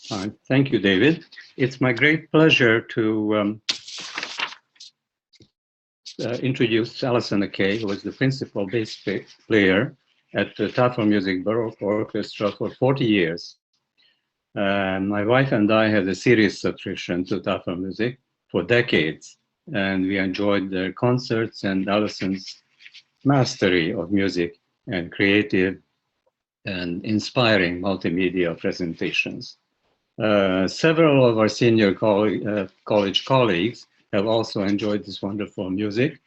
Thank you, David. It's my great pleasure to introduce Alison Mackay, who was the principal bass player at the Tafelmusik Baroque Orchestra for 40 years. My wife and I had a serious subscription to Tafelmusik for decades, and we enjoyed their concerts and Alison's mastery of music and creative and inspiring multimedia presentations. Several of our senior college colleagues have also enjoyed this wonderful music,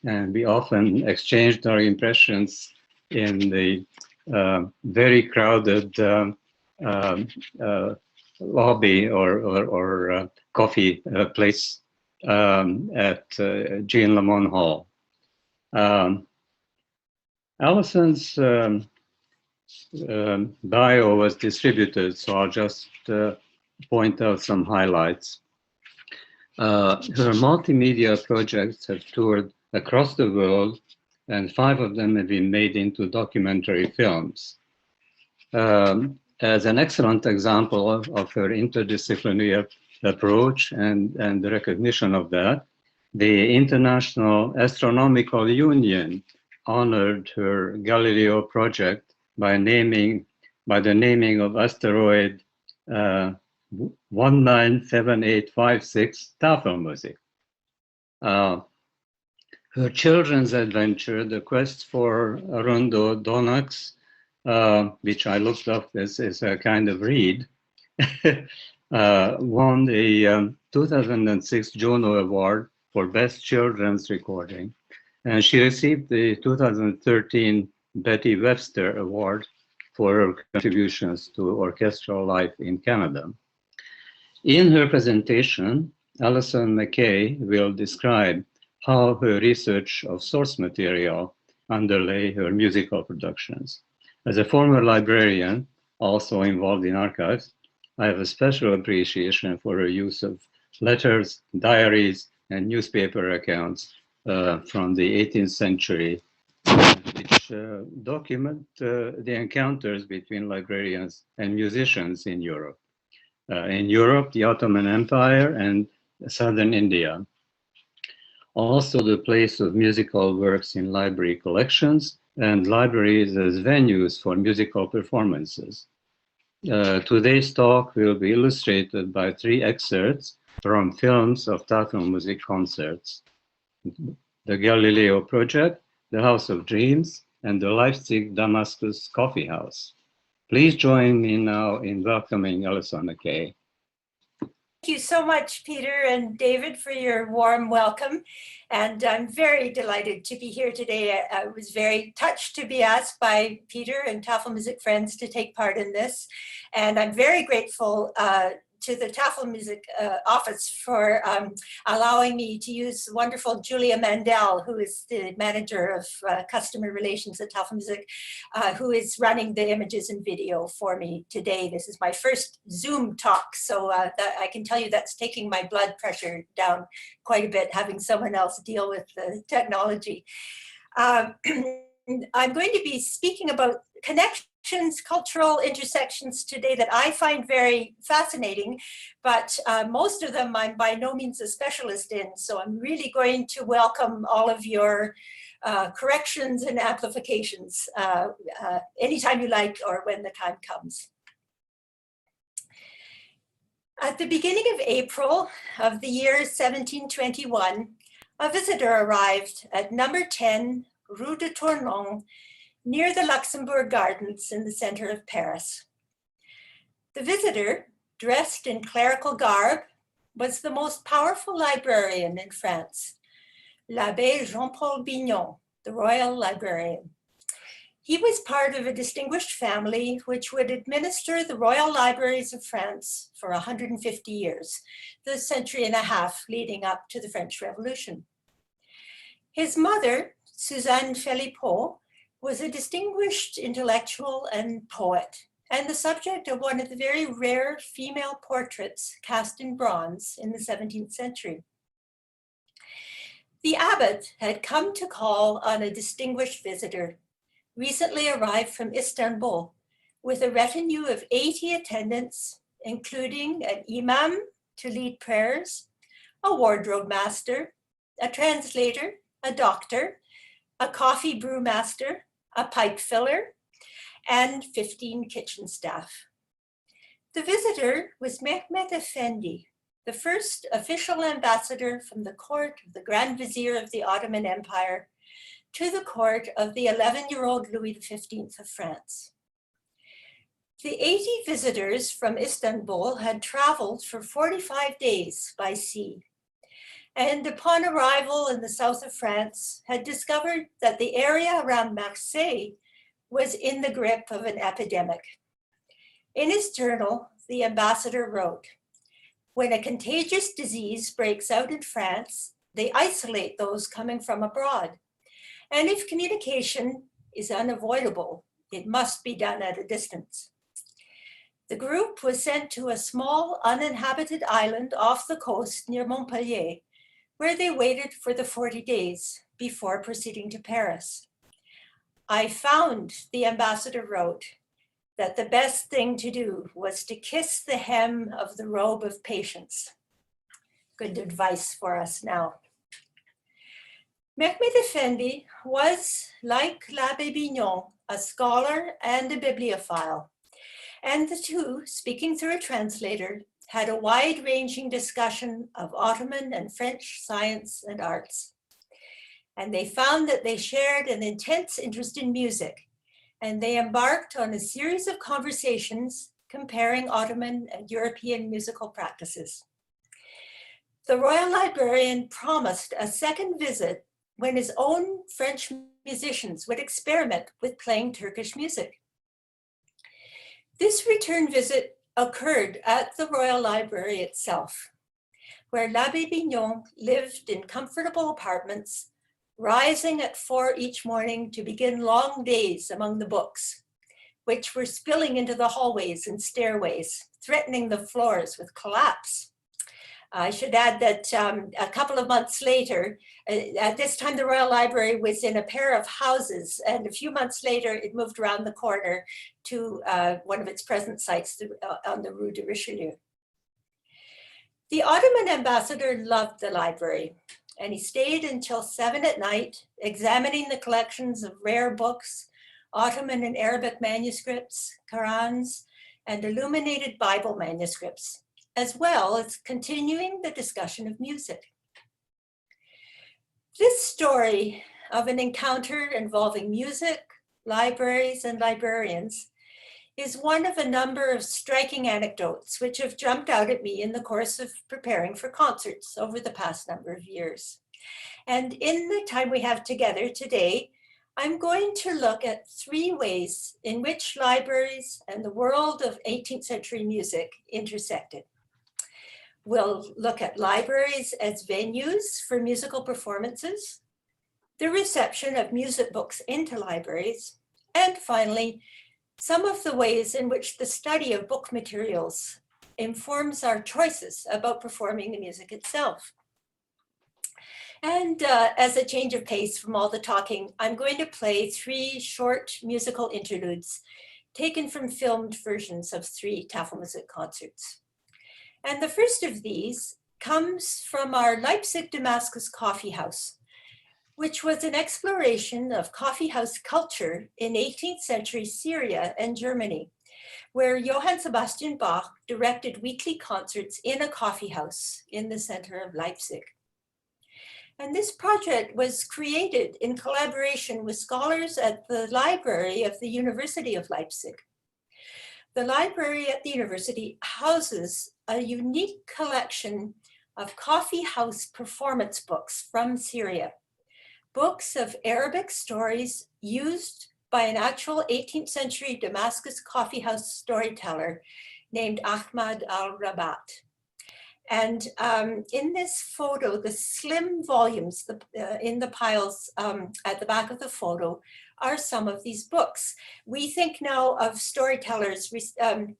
and we often exchanged our impressions in the very crowded lobby or coffee place at Jean Lamont Hall. Alison's bio was distributed, so I'll just point out some highlights. Her multimedia projects have toured across the world, and 5 of them have been made into documentary films. As an excellent example of her interdisciplinary approach and the recognition of that, the International Astronomical Union honored her Galileo project by the naming of asteroid 197856 Tafelmusik. Her children's adventure, The Quest for Arundo Donax, which I looked up as a kind of read, won the 2006 Juno Award for Best Children's Recording. And she received the 2013 Betty Webster Award for her contributions to orchestral life in Canada. In her presentation, Alison Mackay will describe how her research of source material underlay her musical productions. As a former librarian, also involved in archives, I have a special appreciation for her use of letters, diaries, and newspaper accounts from the 18th century, which document the encounters between librarians and musicians in Europe. The Ottoman Empire and southern India. Also the place of musical works in library collections and libraries as venues for musical performances. Today's talk will be illustrated by 3 excerpts from films of Tafelmusik concerts: the Galileo Project, the House of Dreams, and the Leipzig Damascus Coffee House. Please join me now in welcoming Alison Mackay. Thank you so much, Peter and David, for your warm welcome. And I'm very delighted to be here today. I was very touched to be asked by Peter and Tafelmusik friends to take part in this. And I'm very grateful to the Tafelmusik office for allowing me to use wonderful Julia Mandel, who is the manager of customer relations at Tafelmusik, who is running the images and video for me today. This is my first Zoom talk, so that I can tell you that's taking my blood pressure down quite a bit, having someone else deal with the technology. I'm going to be speaking about connections, cultural intersections today that I find very fascinating, but most of them I'm by no means a specialist in. So I'm really going to welcome all of your corrections and amplifications anytime you like or when the time comes. At the beginning of April of the year 1721, a visitor arrived at number 10 Rue de Tournon, near the Luxembourg Gardens in the center of Paris. The visitor, dressed in clerical garb, was the most powerful librarian in France, l'Abbé Jean-Paul Bignon, the royal librarian. He was part of a distinguished family which would administer the royal libraries of France for 150 years, the century and a half leading up to the French Revolution. His mother, Suzanne Philippot, was a distinguished intellectual and poet, and the subject of one of the very rare female portraits cast in bronze in the 17th century. The abbot had come to call on a distinguished visitor, recently arrived from Istanbul, with a retinue of 80 attendants including an imam to lead prayers, a wardrobe master, a translator, a doctor, a coffee brew master, a pipe filler, and 15 kitchen staff. The visitor was Mehmet Efendi, the first official ambassador from the court of the Grand Vizier of the Ottoman Empire to the court of the 11-year-old Louis XV of France. The 80 visitors from Istanbul had traveled for 45 days by sea, and upon arrival in the south of France, had discovered that the area around Marseille was in the grip of an epidemic. In his journal, the ambassador wrote, "When a contagious disease breaks out in France, they isolate those coming from abroad. And if communication is unavoidable, it must be done at a distance." The group was sent to a small uninhabited island off the coast near Montpellier, where they waited for the 40 days before proceeding to Paris. "I found," the ambassador wrote, "that the best thing to do was to kiss the hem of the robe of patience." Good advice for us now. Mehmet Efendi was, like l'Abbé Bignon, a scholar and a bibliophile, and the two, speaking through a translator, had a wide-ranging discussion of Ottoman and French science and arts. And they found that they shared an intense interest in music, and they embarked on a series of conversations comparing Ottoman and European musical practices. The royal librarian promised a second visit when his own French musicians would experiment with playing Turkish music. This return visit occurred at the Royal Library itself, where l'Abbé Bignon lived in comfortable apartments, rising at 4 each morning to begin long days among the books, which were spilling into the hallways and stairways, threatening the floors with collapse. I should add that a couple of months later, at this time the Royal Library was in a pair of houses, and a few months later it moved around the corner to one of its present sites on the Rue de Richelieu. The Ottoman ambassador loved the library, and he stayed until 7 at night, examining the collections of rare books, Ottoman and Arabic manuscripts, Qurans, and illuminated Bible manuscripts, as well as continuing the discussion of music. This story of an encounter involving music, libraries, and librarians is one of a number of striking anecdotes which have jumped out at me in the course of preparing for concerts over the past number of years. And in the time we have together today, I'm going to look at 3 ways in which libraries and the world of 18th century music intersected. We'll look at libraries as venues for musical performances, the reception of music books into libraries, and finally, some of the ways in which the study of book materials informs our choices about performing the music itself. And as a change of pace from all the talking, I'm going to play 3 short musical interludes taken from filmed versions of 3 Tafelmusik concerts. And the first of these comes from our Leipzig Damascus coffee house, which was an exploration of coffee house culture in 18th century Syria and Germany, where Johann Sebastian Bach directed weekly concerts in a coffee house in the center of Leipzig. And this project was created in collaboration with scholars at the library of the University of Leipzig. The library at the university houses a unique collection of coffee house performance books from Syria, books of Arabic stories used by an actual 18th century Damascus coffee house storyteller named Ahmad al-Rabat. And in this photo, the slim volumes in the piles at the back of the photo are some of these books. We think now of storytellers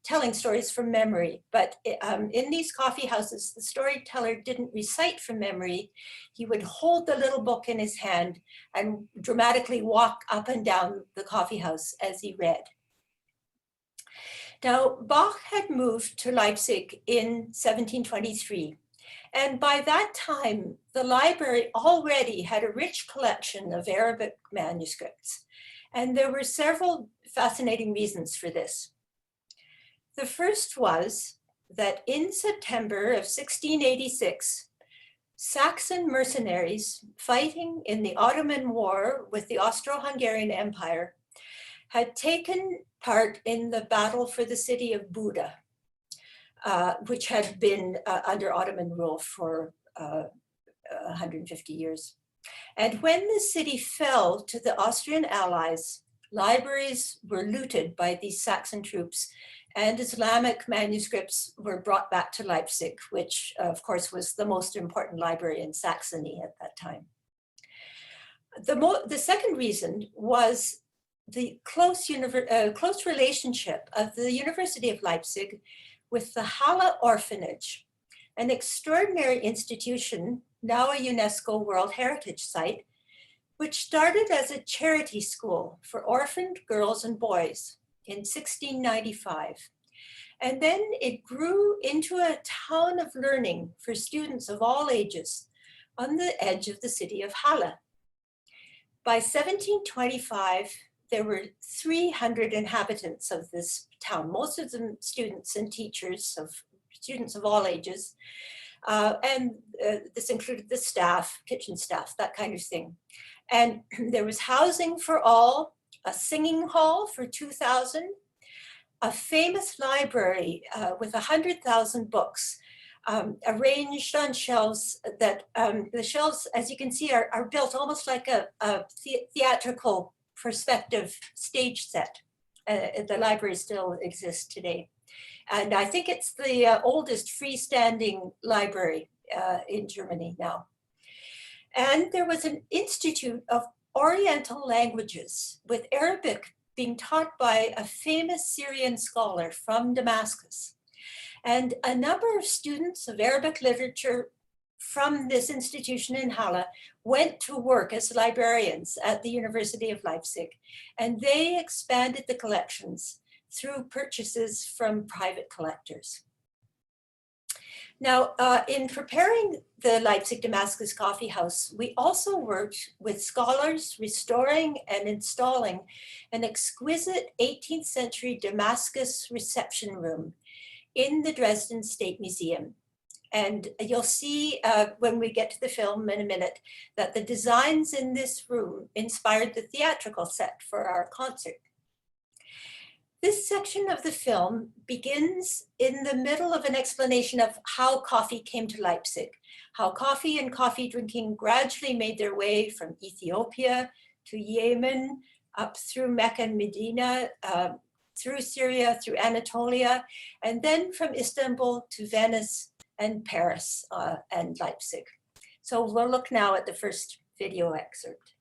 telling stories from memory, but in these coffee houses, the storyteller didn't recite from memory. He would hold the little book in his hand and dramatically walk up and down the coffee house as he read. Now, Bach had moved to Leipzig in 1723, and by that time, the library already had a rich collection of Arabic manuscripts, and there were several fascinating reasons for this. The first was that in September of 1686, Saxon mercenaries fighting in the Ottoman War with the Austro-Hungarian Empire had taken part in the battle for the city of Buda, which had been under Ottoman rule for 150 years. And when the city fell to the Austrian allies, libraries were looted by these Saxon troops, and Islamic manuscripts were brought back to Leipzig, which of course was the most important library in Saxony at that time. The second reason was the close relationship of the University of Leipzig with the Halle Orphanage, an extraordinary institution, now a UNESCO World Heritage Site, which started as a charity school for orphaned girls and boys in 1695. And then it grew into a town of learning for students of all ages on the edge of the city of Halle. By 1725, there were 300 inhabitants of this town, most of them students and teachers of students of all ages. This included the staff, kitchen staff, that kind of thing. And there was housing for all, a singing hall for 2,000, a famous library with 100,000 books arranged on shelves that the shelves, as you can see, are built almost like a theatrical perspective stage set. The library still exists today. And I think it's the oldest freestanding library in Germany now. And there was an institute of Oriental languages with Arabic being taught by a famous Syrian scholar from Damascus. And a number of students of Arabic literature from this institution in Halle went to work as librarians at the University of Leipzig, and they expanded the collections through purchases from private collectors. Now, in preparing the Leipzig Damascus Coffee House, we also worked with scholars restoring and installing an exquisite 18th century Damascus reception room in the Dresden State Museum. And you'll see when we get to the film in a minute that the designs in this room inspired the theatrical set for our concert. This section of the film begins in the middle of an explanation of how coffee came to Leipzig, how coffee and coffee drinking gradually made their way from Ethiopia to Yemen, up through Mecca and Medina, through Syria, through Anatolia, and then from Istanbul to Venice and Paris and Leipzig. So we'll look now at the first video excerpt.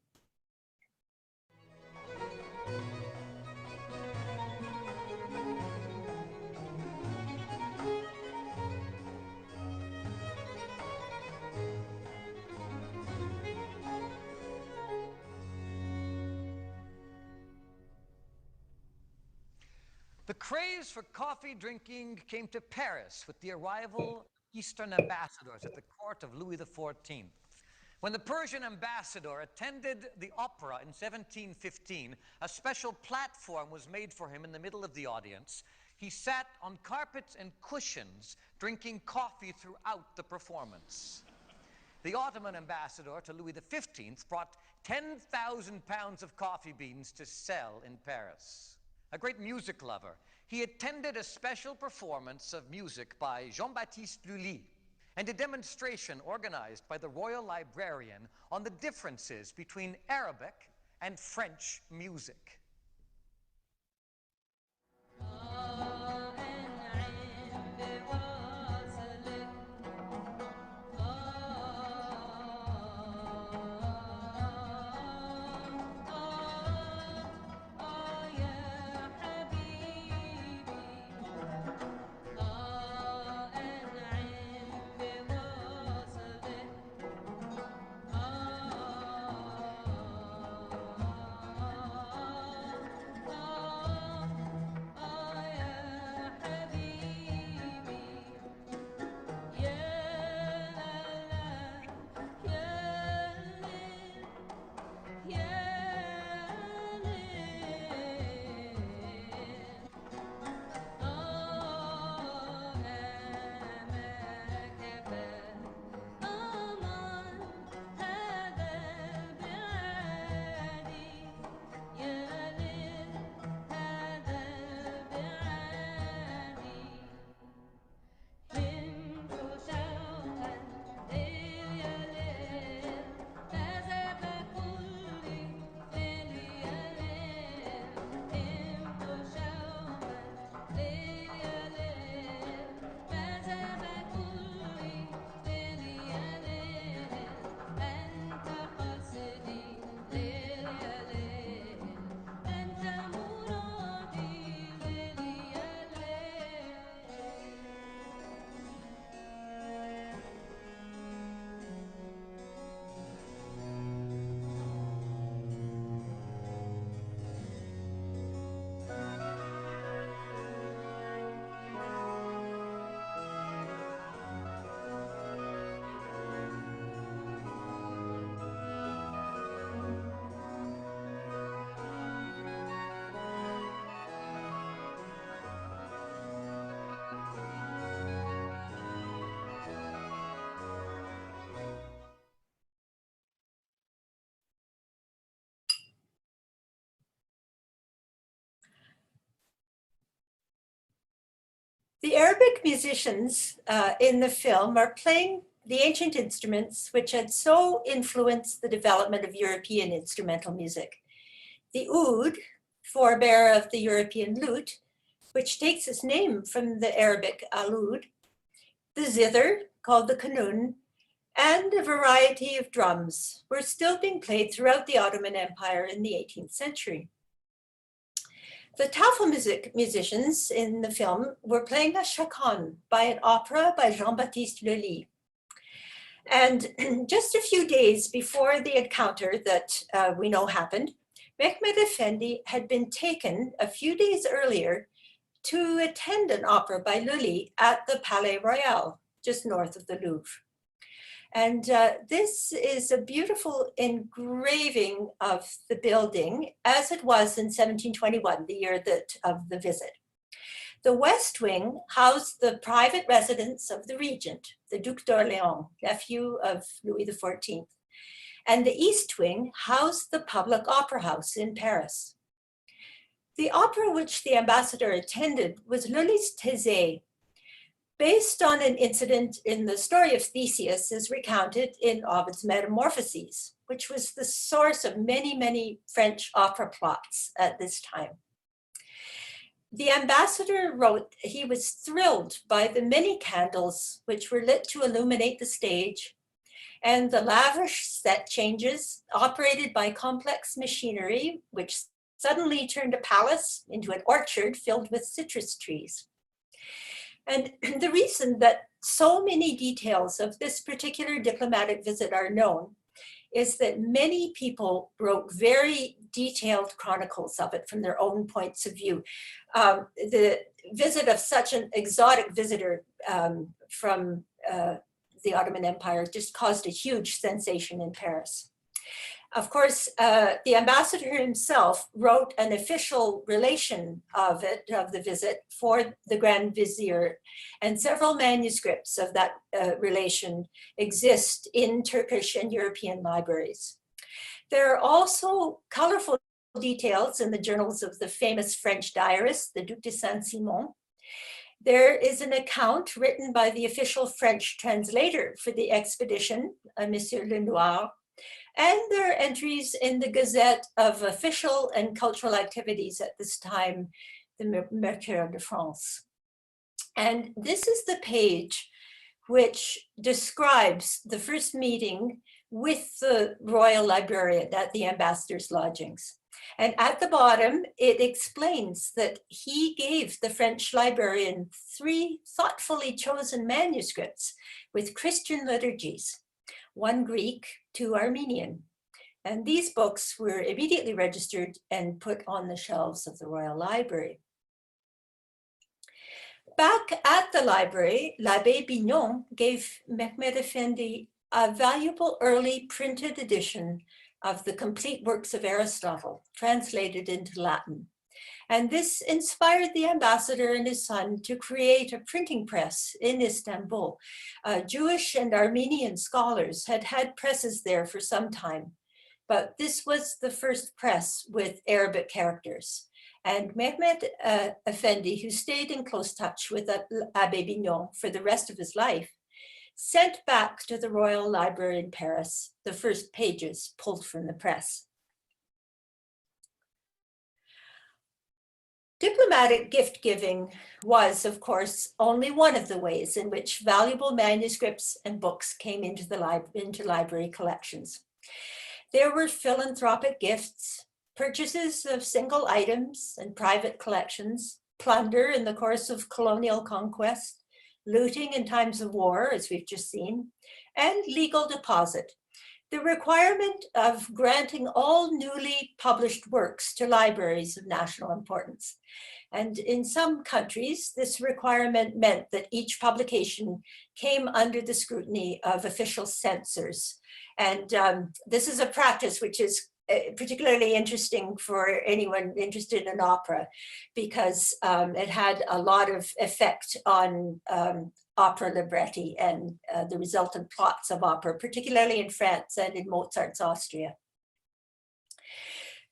The craze for coffee drinking came to Paris with the arrival of Eastern ambassadors at the court of Louis XIV. When the Persian ambassador attended the opera in 1715, a special platform was made for him in the middle of the audience. He sat on carpets and cushions, drinking coffee throughout the performance. The Ottoman ambassador to Louis XV brought 10,000 pounds of coffee beans to sell in Paris. A great music lover, he attended a special performance of music by Jean-Baptiste Lully and a demonstration organized by the royal librarian on the differences between Arabic and French music. The Arabic musicians in the film are playing the ancient instruments which had so influenced the development of European instrumental music. The oud, forebear of the European lute, which takes its name from the Arabic alud, the zither, called the kanun, and a variety of drums were still being played throughout the Ottoman Empire in the 18th century. The Tafelmusik musicians in the film were playing a chaconne by an opera by Jean-Baptiste Lully. And just a few days before the encounter that we know happened, Mehmed Effendi had been taken a few days earlier to attend an opera by Lully at the Palais Royal, just north of the Louvre. And this is a beautiful engraving of the building as it was in 1721, the year of the visit. The West Wing housed the private residence of the regent, the Duc d'Orléans, nephew of Louis XIV. And the East Wing housed the public opera house in Paris. The opera which the ambassador attended was Lully's Thésée, based on an incident in the story of Theseus as recounted in Ovid's Metamorphoses, which was the source of many, many French opera plots at this time. The ambassador wrote he was thrilled by the many candles which were lit to illuminate the stage and the lavish set changes operated by complex machinery, which suddenly turned a palace into an orchard filled with citrus trees. And the reason that so many details of this particular diplomatic visit are known is that many people wrote very detailed chronicles of it from their own points of view. The visit of such an exotic visitor from the Ottoman Empire just caused a huge sensation in Paris. Of course, the ambassador himself wrote an official relation of the visit for the Grand Vizier, and several manuscripts of that relation exist in Turkish and European libraries. There are also colorful details in the journals of the famous French diarist, the Duc de Saint-Simon. There is an account written by the official French translator for the expedition, Monsieur Lenoir, and there are entries in the Gazette of official and cultural activities at this time, the Mercure de France. And this is the page which describes the first meeting with the royal librarian at the ambassador's lodgings. And at the bottom, it explains that he gave the French librarian 3 thoughtfully chosen manuscripts with Christian liturgies, 1 Greek, 2 Armenian. And these books were immediately registered and put on the shelves of the Royal Library. Back at the library, l'Abbé Bignon gave Mehmed Effendi a valuable early printed edition of the complete works of Aristotle, translated into Latin. And this inspired the ambassador and his son to create a printing press in Istanbul. Jewish and Armenian scholars had had presses there for some time, but this was the first press with Arabic characters. And Mehmed Effendi, who stayed in close touch with Abbé Bignon for the rest of his life, sent back to the Royal Library in Paris the first pages pulled from the press. Diplomatic gift-giving was, of course, only one of the ways in which valuable manuscripts and books came into library collections. There were philanthropic gifts, purchases of single items and private collections, plunder in the course of colonial conquest, looting in times of war, as we've just seen, and legal deposit. The requirement of granting all newly published works to libraries of national importance. And in some countries, this requirement meant that each publication came under the scrutiny of official censors. And this is a practice which is particularly interesting for anyone interested in opera, because it had a lot of effect on opera libretti and the resultant plots of opera, particularly in France and in Mozart's Austria.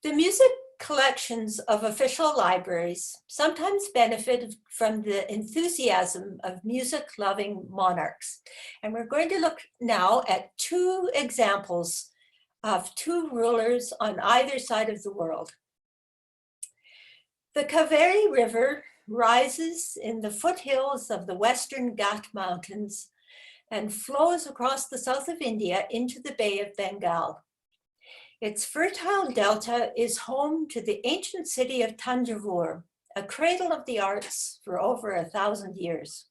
The music collections of official libraries sometimes benefited from the enthusiasm of music-loving monarchs. And we're going to look now at two examples of two rulers on either side of the world. The Kaveri River rises in the foothills of the Western Ghat Mountains and flows across the south of India into the Bay of Bengal. Its fertile delta is home to the ancient city of Tanjavur, a cradle of the arts for over 1,000 years.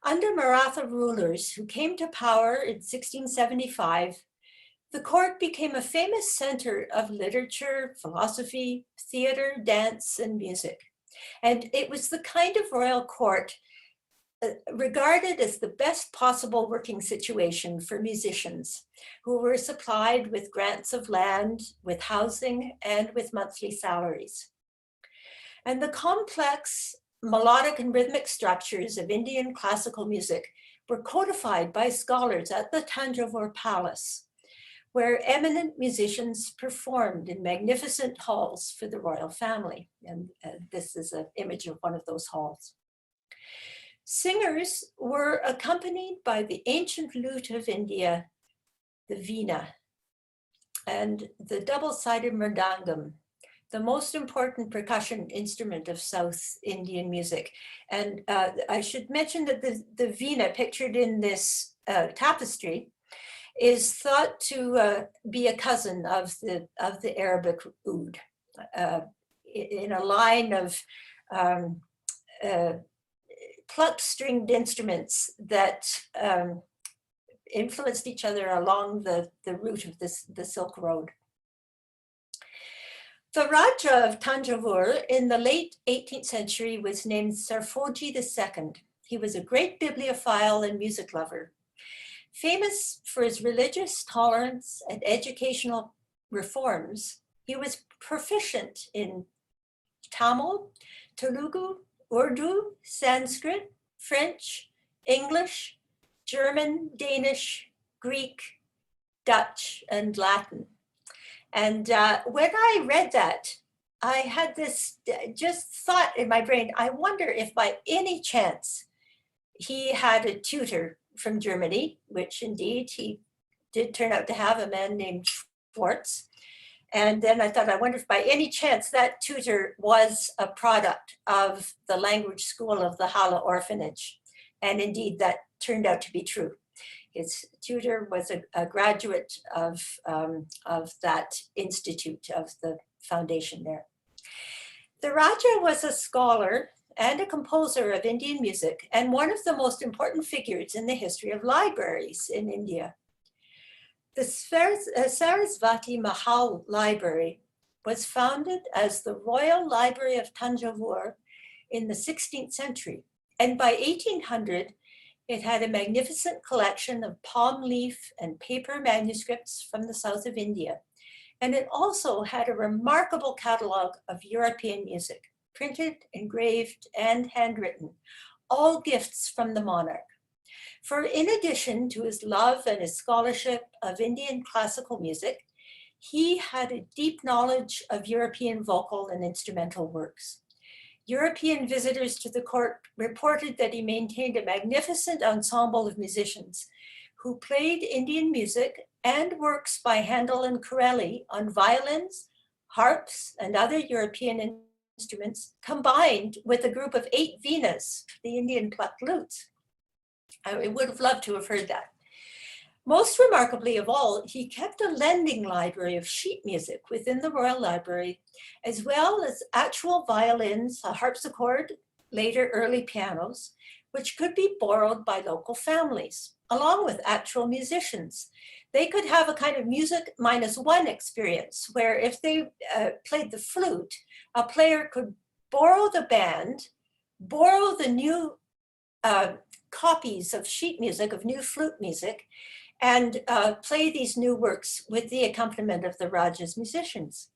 Under Maratha rulers who came to power in 1675, the court became a famous center of literature, philosophy, theater, dance, and music. And it was the kind of royal court regarded as the best possible working situation for musicians who were supplied with grants of land, with housing, and with monthly salaries. And the complex melodic and rhythmic structures of Indian classical music were codified by scholars at the Tanjavur Palace, where eminent musicians performed in magnificent halls for the royal family. And this is an image of one of those halls. Singers were accompanied by the ancient lute of India, the veena, and the double-sided mridangam, the most important percussion instrument of South Indian music. And I should mention that the veena pictured in this tapestry is thought to be a cousin of the Arabic oud, in a line of plucked stringed instruments that influenced each other along the route of the Silk Road. The Raja of Tanjavur in the late 18th century was named Sarfoji II. He was a great bibliophile and music lover. Famous for his religious tolerance and educational reforms, he was proficient in Tamil, Telugu, Urdu, Sanskrit, French, English, German, Danish, Greek, Dutch, and Latin. And when I read that, I had this just thought in my brain, I wonder if by any chance he had a tutor from Germany, which indeed he did turn out to have, a man named Schwartz. And then I thought, I wonder if by any chance that tutor was a product of the language school of the Halle orphanage. And indeed, that turned out to be true. His tutor was a graduate of that institute, of the foundation there. The Raja was a scholar and a composer of Indian music, and one of the most important figures in the history of libraries in India. The Sarasvati Mahal Library was founded as the Royal Library of Tanjavur in the 16th century. And by 1800, it had a magnificent collection of palm leaf and paper manuscripts from the south of India. And it also had a remarkable catalog of European music, printed, engraved, and handwritten, all gifts from the monarch. For in addition to his love and his scholarship of Indian classical music, he had a deep knowledge of European vocal and instrumental works. European visitors to the court reported that he maintained a magnificent ensemble of musicians who played Indian music and works by Hajnal and Corelli on violins, harps, and other European instruments, combined with a group of 8 veenas, the Indian plucked lutes. I would have loved to have heard that. Most remarkably of all, he kept a lending library of sheet music within the Royal Library, as well as actual violins, a harpsichord, later early pianos, which could be borrowed by local families, along with actual musicians. They could have a kind of music -1 experience, where if they played the flute, a player could borrow the band, borrow the new copies of sheet music, of new flute music, and play these new works with the accompaniment of the Raja's musicians.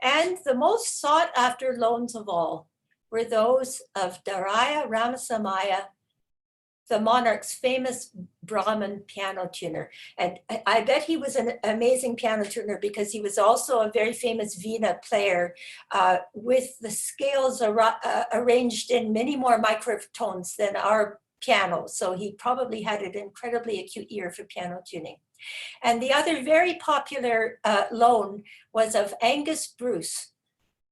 And the most sought after loans of all were those of Daraya Ramasamaya the monarch's famous Brahmin piano tuner. And I bet he was an amazing piano tuner because he was also a very famous Vina player with the scales arranged in many more microtones than our piano. So he probably had an incredibly acute ear for piano tuning. And the other very popular loan was of Angus Bruce,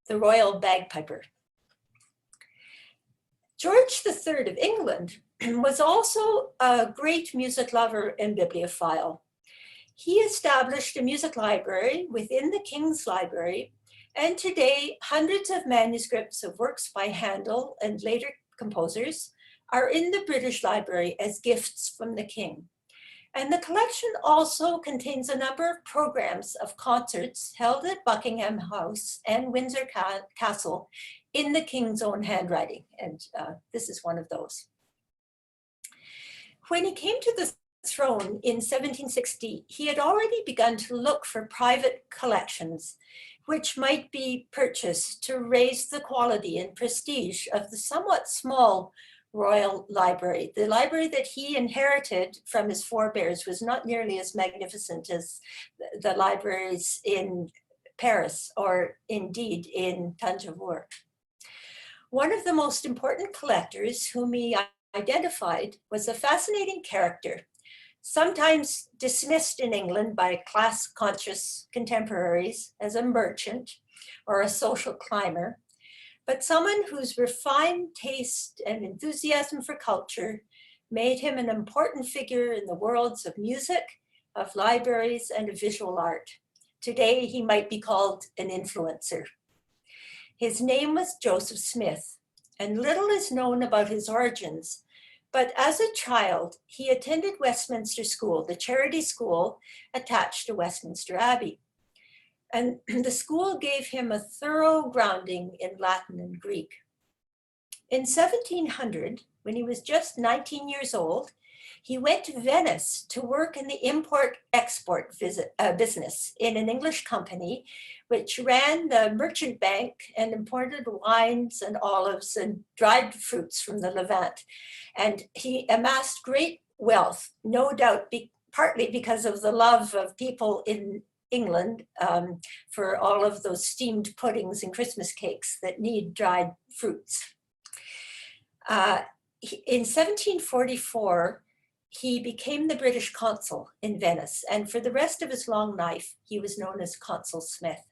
the royal bagpiper. George III of England was also a great music lover and bibliophile. He established a music library within the King's Library, and today hundreds of manuscripts of works by Handel and later composers are in the British Library as gifts from the King. And the collection also contains a number of programs of concerts held at Buckingham House and Windsor Castle in the King's own handwriting. And this is one of those. When he came to the throne in 1760, he had already begun to look for private collections which might be purchased to raise the quality and prestige of the somewhat small royal library. The library that he inherited from his forebears was not nearly as magnificent as the libraries in Paris or indeed in Tanjore. One of the most important collectors whom he identified was a fascinating character, sometimes dismissed in England by class-conscious contemporaries as a merchant or a social climber, but someone whose refined taste and enthusiasm for culture made him an important figure in the worlds of music, of libraries, and of visual art. Today, he might be called an influencer. His name was Joseph Smith, and little is known about his origins, but as a child, he attended Westminster School, the charity school attached to Westminster Abbey. And the school gave him a thorough grounding in Latin and Greek. In 1700, when he was just 19 years old, he went to Venice to work in the import-export business in an English company, which ran the merchant bank and imported wines and olives and dried fruits from the Levant. And he amassed great wealth, no doubt partly because of the love of people in England for all of those steamed puddings and Christmas cakes that need dried fruits. In 1744, he became the British consul in Venice, and for the rest of his long life, he was known as Consul Smith.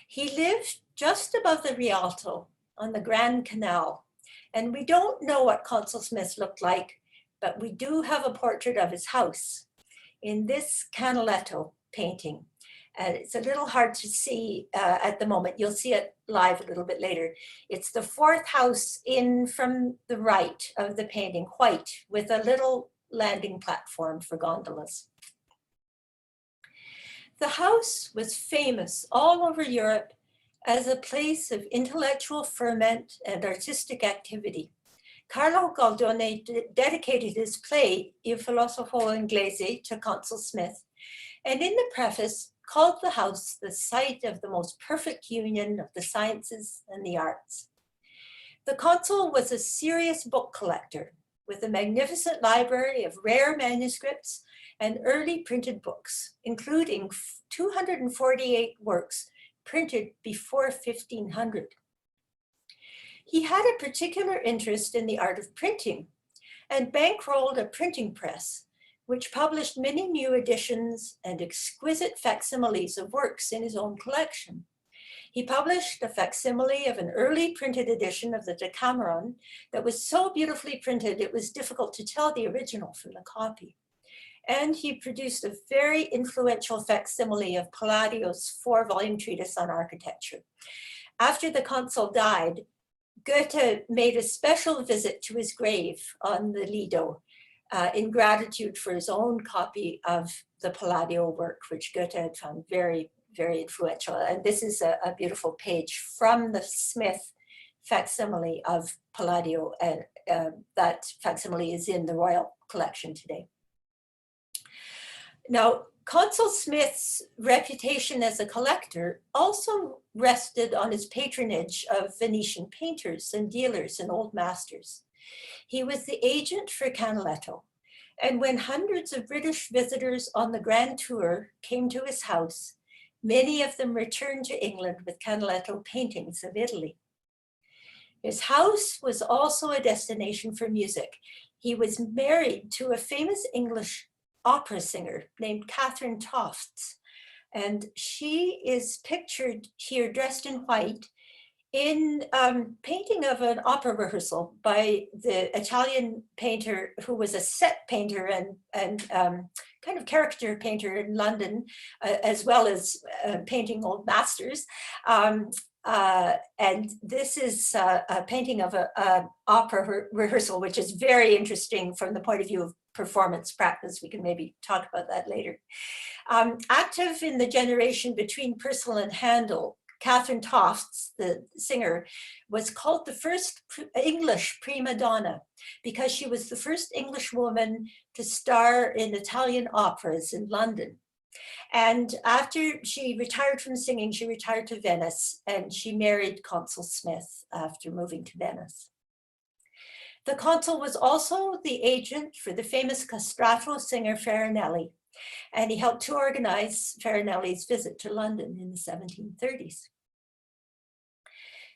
He lived just above the Rialto on the Grand Canal, and we don't know what Consul Smith looked like, but we do have a portrait of his house in this Canaletto painting. And it's a little hard to see at the moment. You'll see it live a little bit later. It's the fourth house in from the right of the painting, white, with a little landing platform for gondolas. The house was famous all over Europe as a place of intellectual ferment and artistic activity. Carlo Goldoni dedicated his play, Il filosofo inglese, to Consul Smith, and in the preface, called the house the site of the most perfect union of the sciences and the arts. The consul was a serious book collector with a magnificent library of rare manuscripts and early printed books, including 248 works printed before 1500. He had a particular interest in the art of printing and bankrolled a printing press which published many new editions and exquisite facsimiles of works in his own collection. He published a facsimile of an early printed edition of the Decameron that was so beautifully printed it was difficult to tell the original from the copy. And he produced a very influential facsimile of Palladio's 4-volume treatise on architecture. After the consul died, Goethe made a special visit to his grave on the Lido, in gratitude for his own copy of the Palladio work, which Goethe had found very, very influential. And this is a beautiful page from the Smith facsimile of Palladio, and that facsimile is in the Royal Collection today. Now, Consul Smith's reputation as a collector also rested on his patronage of Venetian painters and dealers and old masters. He was the agent for Canaletto. And when hundreds of British visitors on the Grand Tour came to his house, many of them returned to England with Canaletto paintings of Italy. His house was also a destination for music. He was married to a famous English opera singer named Catherine Tofts, and she is pictured here dressed in white in painting of an opera rehearsal by the Italian painter who was a set painter and kind of character painter in London, as well as painting old masters. And this is a painting of an opera rehearsal, which is very interesting from the point of view of performance practice. We can maybe talk about that later. Active in the generation between Purcell and Handel, Catherine Tofts, the singer, was called the first English prima donna because she was the first English woman to star in Italian operas in London. And after she retired from singing, she retired to Venice, and she married Consul Smith after moving to Venice. The consul was also the agent for the famous castrato singer Farinelli, and he helped to organize Farinelli's visit to London in the 1730s.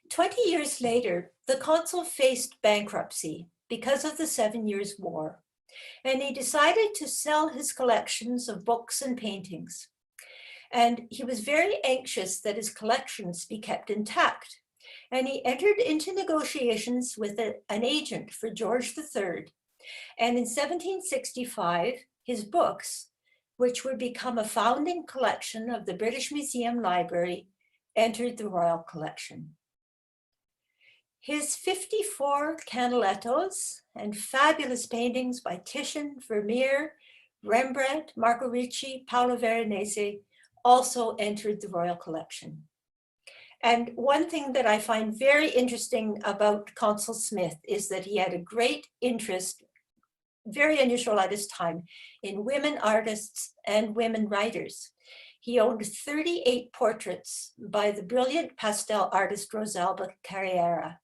20 years later, the consul faced bankruptcy because of the 7 Years' War, and he decided to sell his collections of books and paintings. And he was very anxious that his collections be kept intact. And he entered into negotiations with an agent for George III. And in 1765, his books, which would become a founding collection of the British Museum Library, entered the royal collection. His 54 Canalettos and fabulous paintings by Titian, Vermeer, Rembrandt, Marco Ricci, Paolo Veronese also entered the royal collection. And one thing that I find very interesting about Consul Smith is that he had a great interest, very unusual at his time, in women artists and women writers. He owned 38 portraits by the brilliant pastel artist Rosalba Carriera.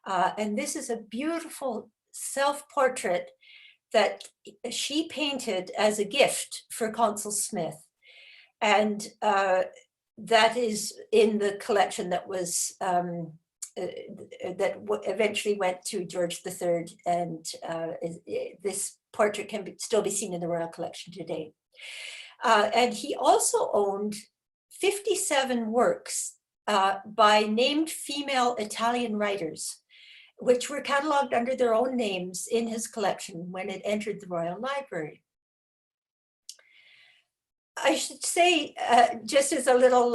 And this is a beautiful self-portrait that she painted as a gift for Consul Smith. And that is in the collection that was, eventually went to George III. And this portrait can still be seen in the Royal Collection today. And he also owned 57 works by named female Italian writers, which were cataloged under their own names in his collection when it entered the Royal Library. I should say, just as a little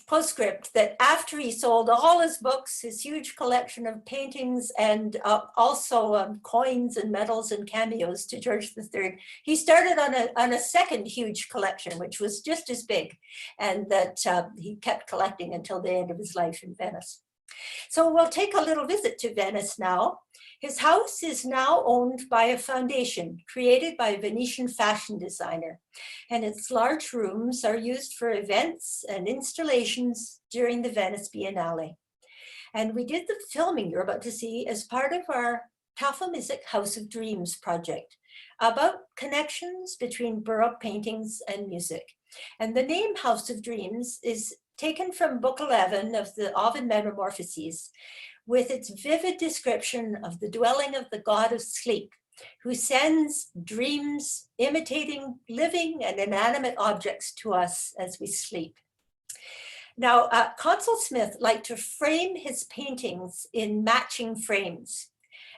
postscript, that after he sold all his books, his huge collection of paintings, and also coins and medals and cameos to George III, he started on a second huge collection, which was just as big, and that he kept collecting until the end of his life in Venice. So we'll take a little visit to Venice now. His house is now owned by a foundation created by a Venetian fashion designer, and its large rooms are used for events and installations during the Venice Biennale. And we did the filming you're about to see as part of our Tafelmusik House of Dreams project about connections between Baroque paintings and music. And the name House of Dreams is taken from Book 11 of the Ovid Metamorphoses, with its vivid description of the dwelling of the god of sleep, who sends dreams imitating living and inanimate objects to us as we sleep. Now, Consul Smith liked to frame his paintings in matching frames,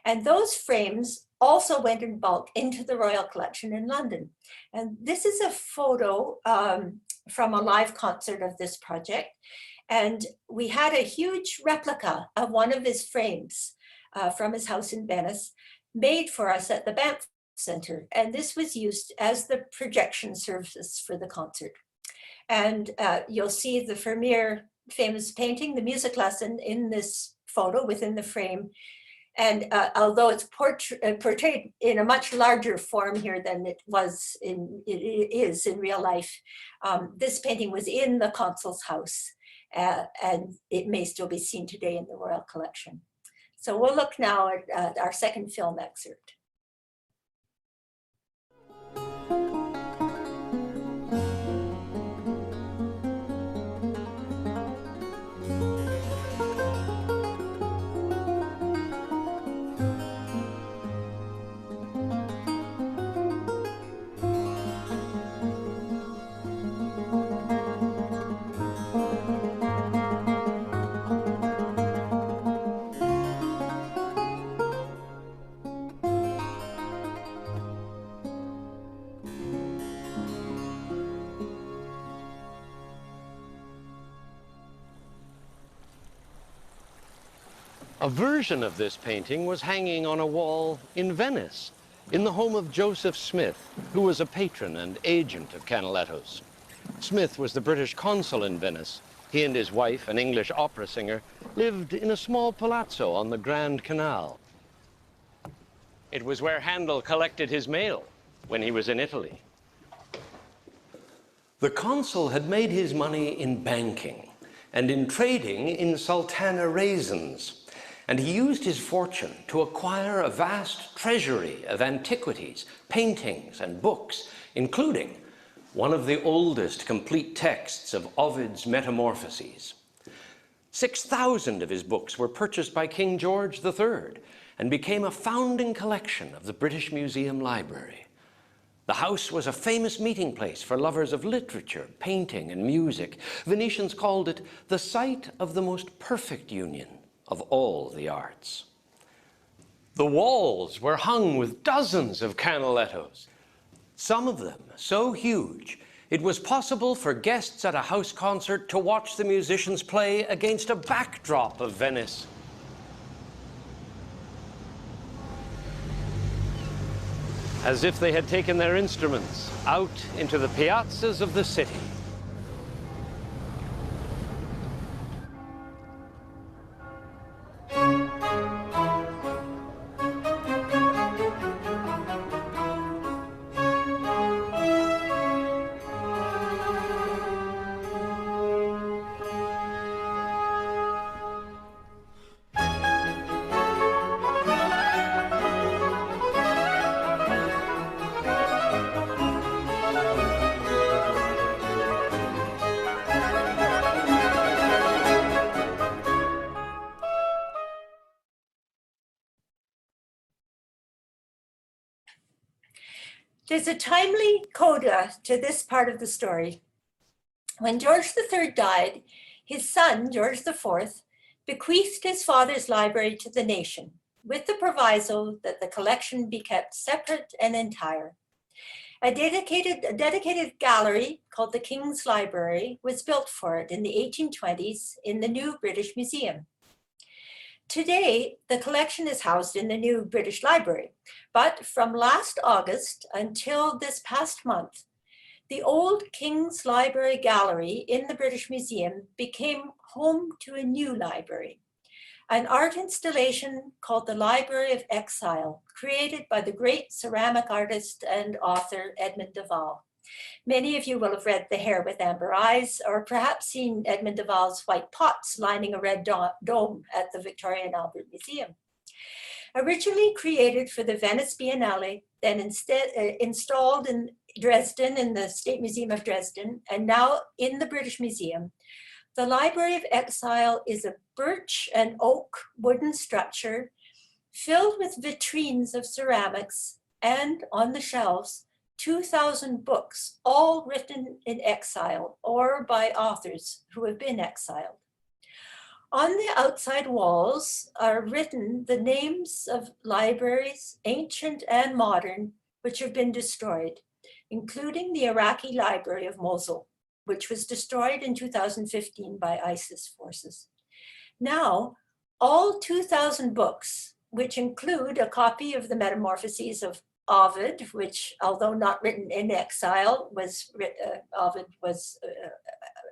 and those frames also went in bulk into the Royal Collection in London. And this is a photo from a live concert of this project. And we had a huge replica of one of his frames from his house in Venice made for us at the Banff Center. And this was used as the projection surface for the concert. And you'll see the Vermeer famous painting, The Music Lesson, in this photo within the frame. And although it's portrayed in a much larger form here than it is in real life, this painting was in the consul's house, and it may still be seen today in the Royal Collection. So we'll look now at our second film excerpt. A version of this painting was hanging on a wall in Venice, in the home of Joseph Smith, who was a patron and agent of Canaletto's. Smith was the British consul in Venice. He and his wife, an English opera singer, lived in a small palazzo on the Grand Canal. It was where Handel collected his mail when he was in Italy. The consul had made his money in banking and in trading in sultana raisins, and he used his fortune to acquire a vast treasury of antiquities, paintings, and books, including one of the oldest complete texts of Ovid's Metamorphoses. 6,000 of his books were purchased by King George III and became a founding collection of the British Museum Library. The house was a famous meeting place for lovers of literature, painting, and music. Venetians called it the site of the most perfect union of all the arts. The walls were hung with dozens of Canalettos, some of them so huge it was possible for guests at a house concert to watch the musicians play against a backdrop of Venice. As if they had taken their instruments out into the piazzas of the city. There's a timely coda to this part of the story. When George III died, his son, George IV, bequeathed his father's library to the nation, with the proviso that the collection be kept separate and entire. A dedicated gallery called the King's Library was built for it in the 1820s in the new British Museum. Today, the collection is housed in the new British Library, but from last August until this past month, the old King's Library Gallery in the British Museum became home to a new library, an art installation called the Library of Exile, created by the great ceramic artist and author Edmund de Waal. Many of you will have read The Hare with Amber Eyes, or perhaps seen Edmund de Waal's white pots lining a red dome at the Victoria and Albert Museum. Originally created for the Venice Biennale, then instead installed in Dresden in the State Museum of Dresden, and now in the British Museum, the Library of Exile is a birch and oak wooden structure filled with vitrines of ceramics, and on the shelves, 2,000 books, all written in exile or by authors who have been exiled. On the outside walls are written the names of libraries, ancient and modern, which have been destroyed, including the Iraqi Library of Mosul, which was destroyed in 2015 by ISIS forces. Now, all 2,000 books, which include a copy of the Metamorphoses of Ovid, which, although not written in exile, Ovid was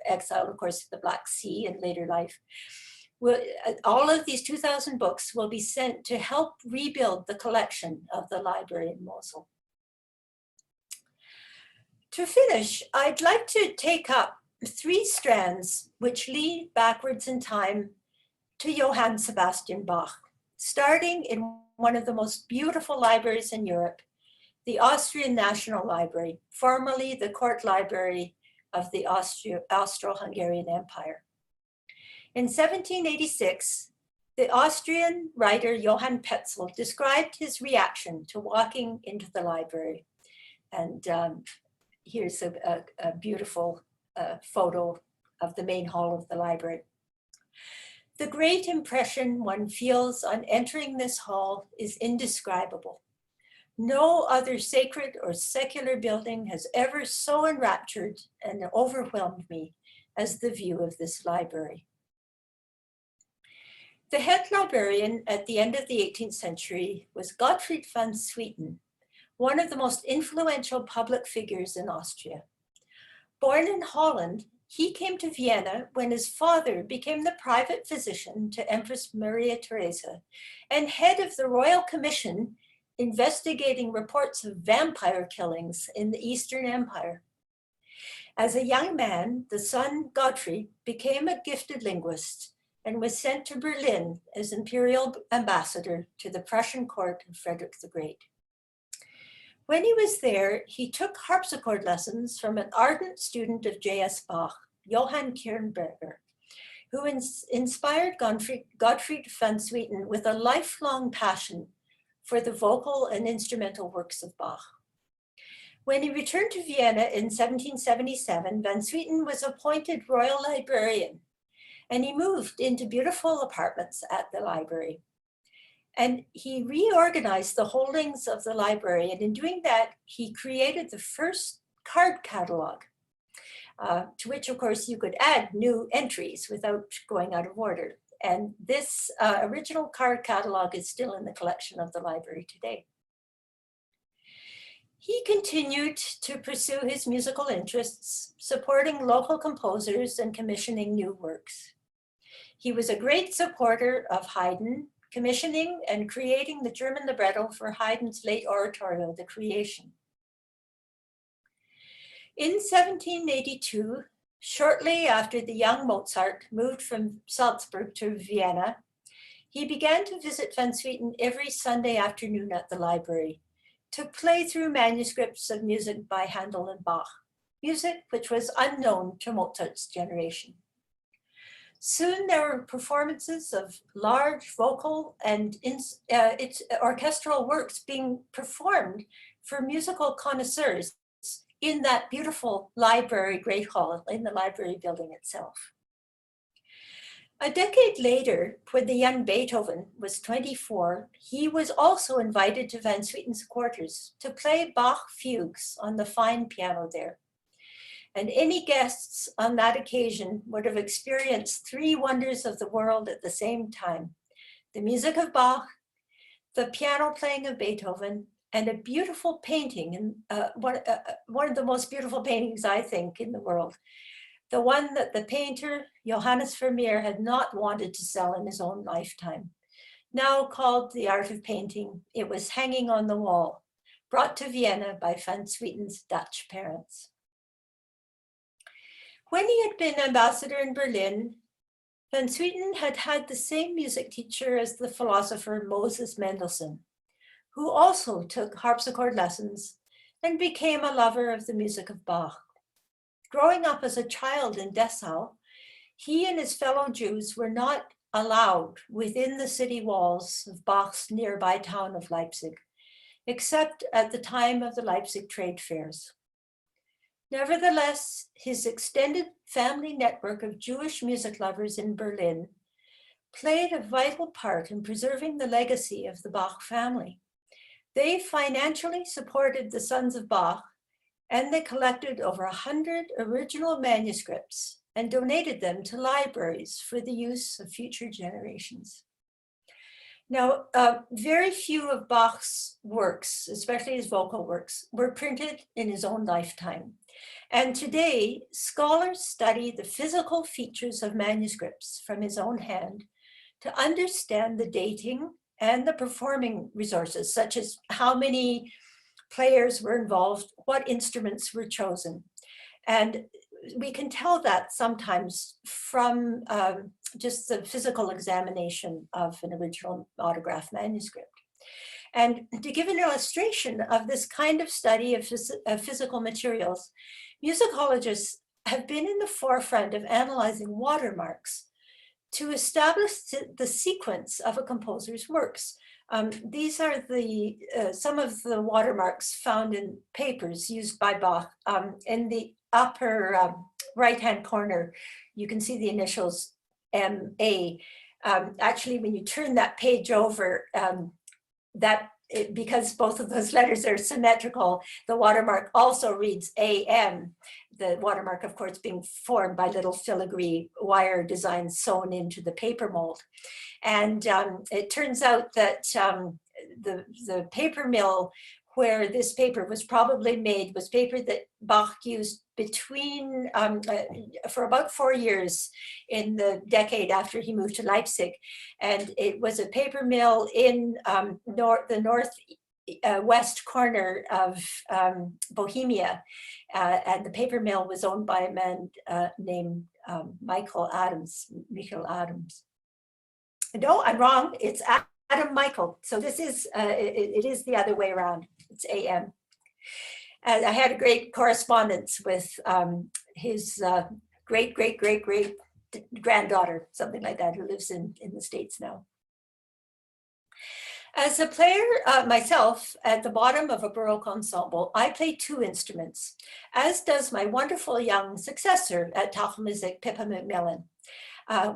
exiled, of course, to the Black Sea in later life. All of these 2,000 books will be sent to help rebuild the collection of the library in Mosul. To finish, I'd like to take up 3 strands which lead backwards in time to Johann Sebastian Bach, starting in one of the most beautiful libraries in Europe, the Austrian National Library, formerly the Court Library of the Austro-Hungarian Empire. In 1786, the Austrian writer Johann Petzel described his reaction to walking into the library. And here's a beautiful photo of the main hall of the library. The great impression one feels on entering this hall is indescribable. No other sacred or secular building has ever so enraptured and overwhelmed me as the view of this library. The head librarian at the end of the 18th century was Gottfried van Swieten, one of the most influential public figures in Austria. Born in Holland, he came to Vienna when his father became the private physician to Empress Maria Theresa and head of the Royal Commission investigating reports of vampire killings in the Eastern Empire. As a young man, the son Gottfried became a gifted linguist and was sent to Berlin as imperial ambassador to the Prussian court of Frederick the Great. When he was there, he took harpsichord lessons from an ardent student of J.S. Bach, Johann Kirnberger, who inspired Gottfried van Swieten with a lifelong passion for the vocal and instrumental works of Bach. When he returned to Vienna in 1777, van Swieten was appointed royal librarian, and he moved into beautiful apartments at the library. And he reorganized the holdings of the library, and in doing that, he created the first card catalog, to which, of course, you could add new entries without going out of order. And this original card catalog is still in the collection of the library today. He continued to pursue his musical interests, supporting local composers and commissioning new works. He was a great supporter of Haydn, commissioning and creating the German libretto for Haydn's late oratorio, The Creation. In 1782, shortly after the young Mozart moved from Salzburg to Vienna, he began to visit van Swieten every Sunday afternoon at the library to play through manuscripts of music by Hajnal and Bach, music which was unknown to Mozart's generation. Soon there were performances of large vocal and orchestral works being performed for musical connoisseurs in that beautiful library Great Hall in the library building itself. A decade later, when the young Beethoven was 24, he was also invited to van Swieten's quarters to play Bach fugues on the fine piano there. And any guests on that occasion would have experienced three wonders of the world at the same time: the music of Bach, the piano playing of Beethoven, and a beautiful painting, and one of the most beautiful paintings, I think, in the world. The one that the painter, Johannes Vermeer, had not wanted to sell in his own lifetime. Now called The Art of Painting, it was hanging on the wall, brought to Vienna by van Swieten's Dutch parents. When he had been ambassador in Berlin, van Swieten had had the same music teacher as the philosopher Moses Mendelssohn, who also took harpsichord lessons and became a lover of the music of Bach. Growing up as a child in Dessau, he and his fellow Jews were not allowed within the city walls of Bach's nearby town of Leipzig, except at the time of the Leipzig trade fairs. Nevertheless, his extended family network of Jewish music lovers in Berlin played a vital part in preserving the legacy of the Bach family. They financially supported the sons of Bach, and they collected over 100 original manuscripts and donated them to libraries for the use of future generations. Now, very few of Bach's works, especially his vocal works, were printed in his own lifetime. And today, scholars study the physical features of manuscripts from his own hand to understand the dating and the performing resources, such as how many players were involved, what instruments were chosen. And we can tell that sometimes from just the physical examination of an original autograph manuscript. And to give an illustration of this kind of study of physical materials, musicologists have been in the forefront of analyzing watermarks to establish the sequence of a composer's works. These are some of the watermarks found in papers used by Bach. In the upper right-hand corner, you can see the initials M.A. Actually, when you turn that page over, because both of those letters are symmetrical, the watermark also reads AM. The watermark, of course, being formed by little filigree wire designs sewn into the paper mold. And it turns out that the paper mill where this paper was probably made was paper that Bach used between, for about 4 years in the decade after he moved to Leipzig. And it was a paper mill in the northwest corner of Bohemia. And the paper mill was owned by a man named Michael Adams. No, I'm wrong, it's Adam Michael. So this is, it is the other way around, it's AM. And I had a great correspondence with his great granddaughter, something like that, who lives in the States now. As a player myself, at the bottom of a Baroque ensemble, I play 2 instruments, as does my wonderful young successor at Tafelmusik, Pippa McMillan.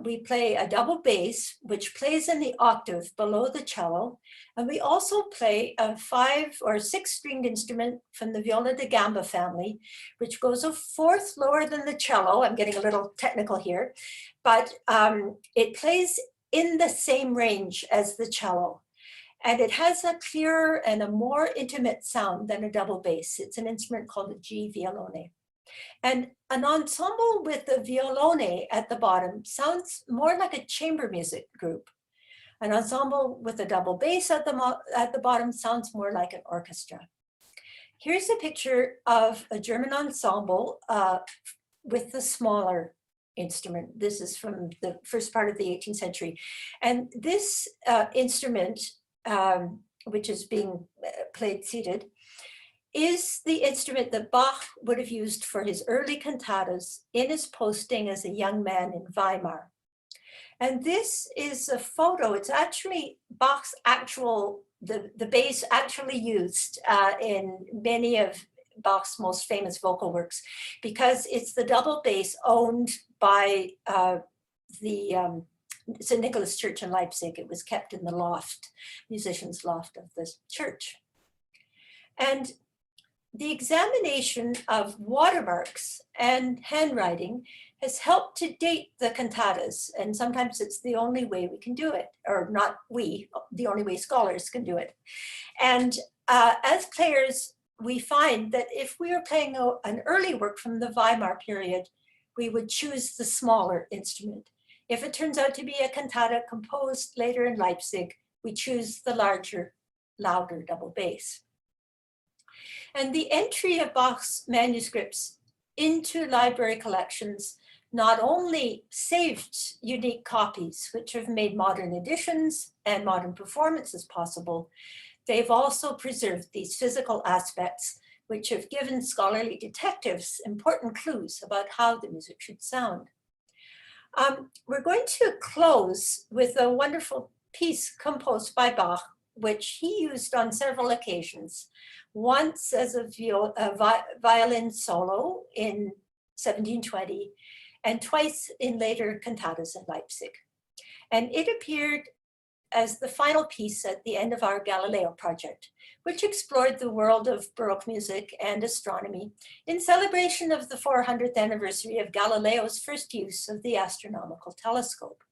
We play a double bass, which plays in the octave below the cello. And we also play a 5 or 6 stringed instrument from the viola da gamba family, which goes a 4th lower than the cello. I'm getting a little technical here, but it plays in the same range as the cello. And it has a clearer and a more intimate sound than a double bass. It's an instrument called a G violone. And an ensemble with the violone at the bottom sounds more like a chamber music group. An ensemble with a double bass at the bottom sounds more like an orchestra. Here's a picture of a German ensemble with the smaller instrument. This is from the first part of the 18th century. And this instrument, which is being played seated, is the instrument that Bach would have used for his early cantatas in his posting as a young man in Weimar. And this is a photo, it's actually Bach's actual, the bass actually used in many of Bach's most famous vocal works, because it's the double bass owned by the St. Nicholas Church in Leipzig. It was kept in the loft, musician's loft of the church. And the examination of watermarks and handwriting has helped to date the cantatas, and sometimes it's the only way we can do it, or not we, the only way scholars can do it. And as players, we find that if we are playing an early work from the Weimar period, we would choose the smaller instrument. If it turns out to be a cantata composed later in Leipzig, we choose the larger, louder double bass. And the entry of Bach's manuscripts into library collections not only saved unique copies, which have made modern editions and modern performances possible, they've also preserved these physical aspects, which have given scholarly detectives important clues about how the music should sound. We're going to close with a wonderful piece composed by Bach, which he used on several occasions. Once as a violin solo in 1720, and twice in later cantatas in Leipzig. And it appeared as the final piece at the end of our Galileo project, which explored the world of Baroque music and astronomy in celebration of the 400th anniversary of Galileo's first use of the astronomical telescope.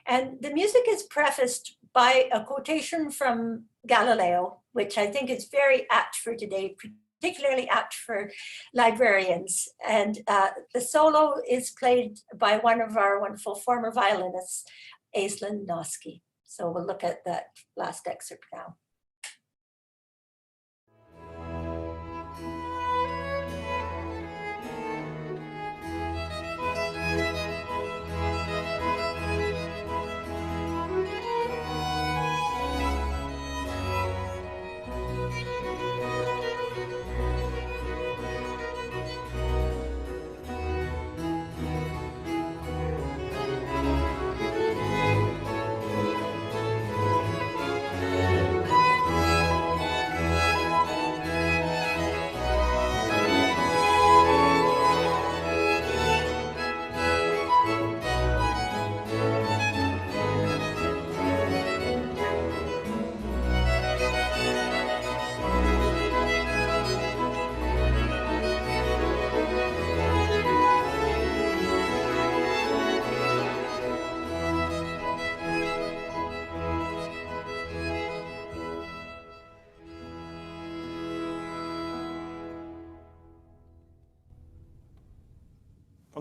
And the music is prefaced by a quotation from Galileo, which I think is very apt for today, particularly apt for librarians. And the solo is played by one of our wonderful former violinists, Aislinn Noski. So we'll look at that last excerpt now.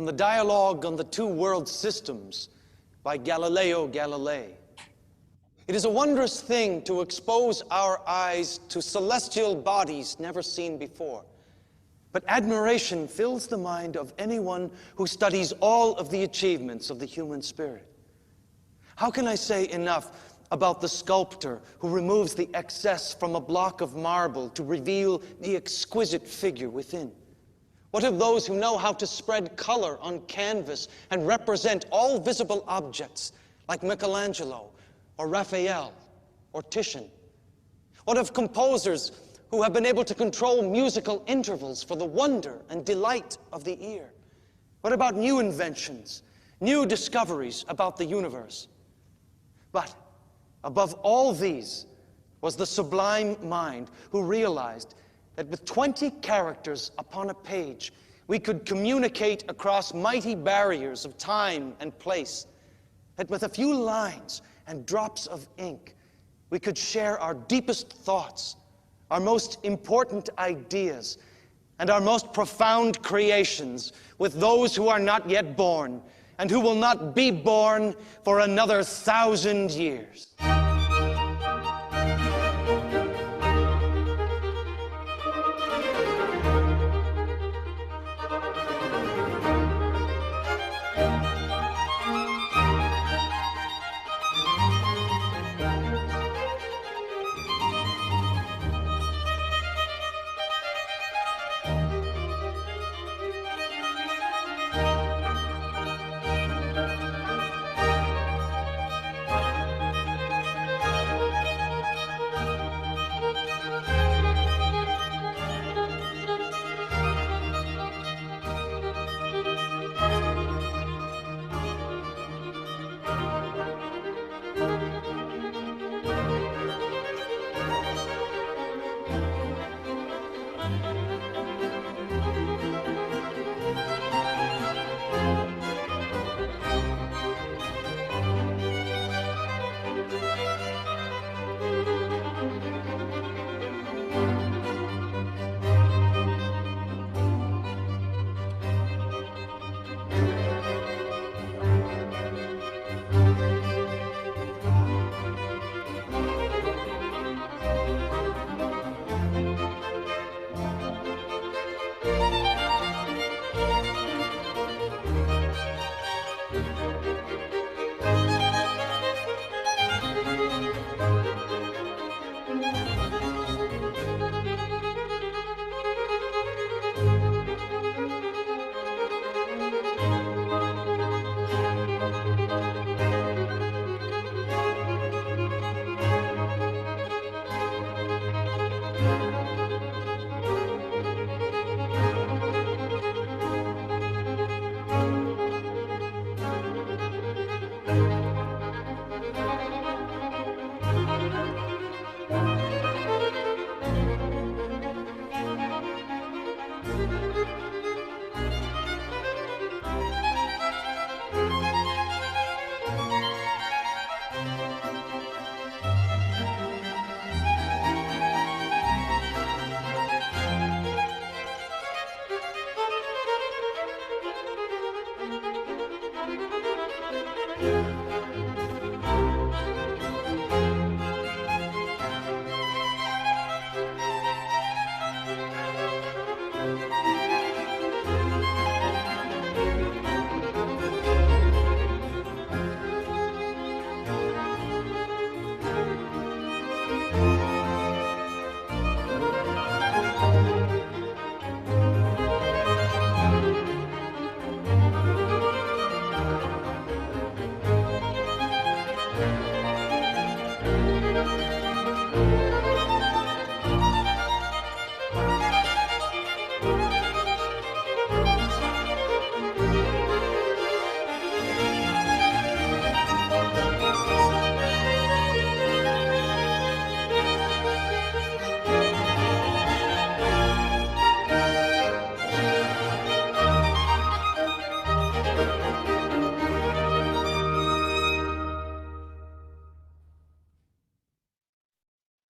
from the Dialogue on the Two World Systems by Galileo Galilei. It is a wondrous thing to expose our eyes to celestial bodies never seen before. But admiration fills the mind of anyone who studies all of the achievements of the human spirit. How can I say enough about the sculptor who removes the excess from a block of marble to reveal the exquisite figure within? What of those who know how to spread color on canvas and represent all visible objects, like Michelangelo, or Raphael, or Titian? What of composers who have been able to control musical intervals for the wonder and delight of the ear? What about new inventions, new discoveries about the universe? But above all these was the sublime mind who realized that with 20 characters upon a page, we could communicate across mighty barriers of time and place, that with a few lines and drops of ink, we could share our deepest thoughts, our most important ideas, and our most profound creations with those who are not yet born and who will not be born for another 1,000 years.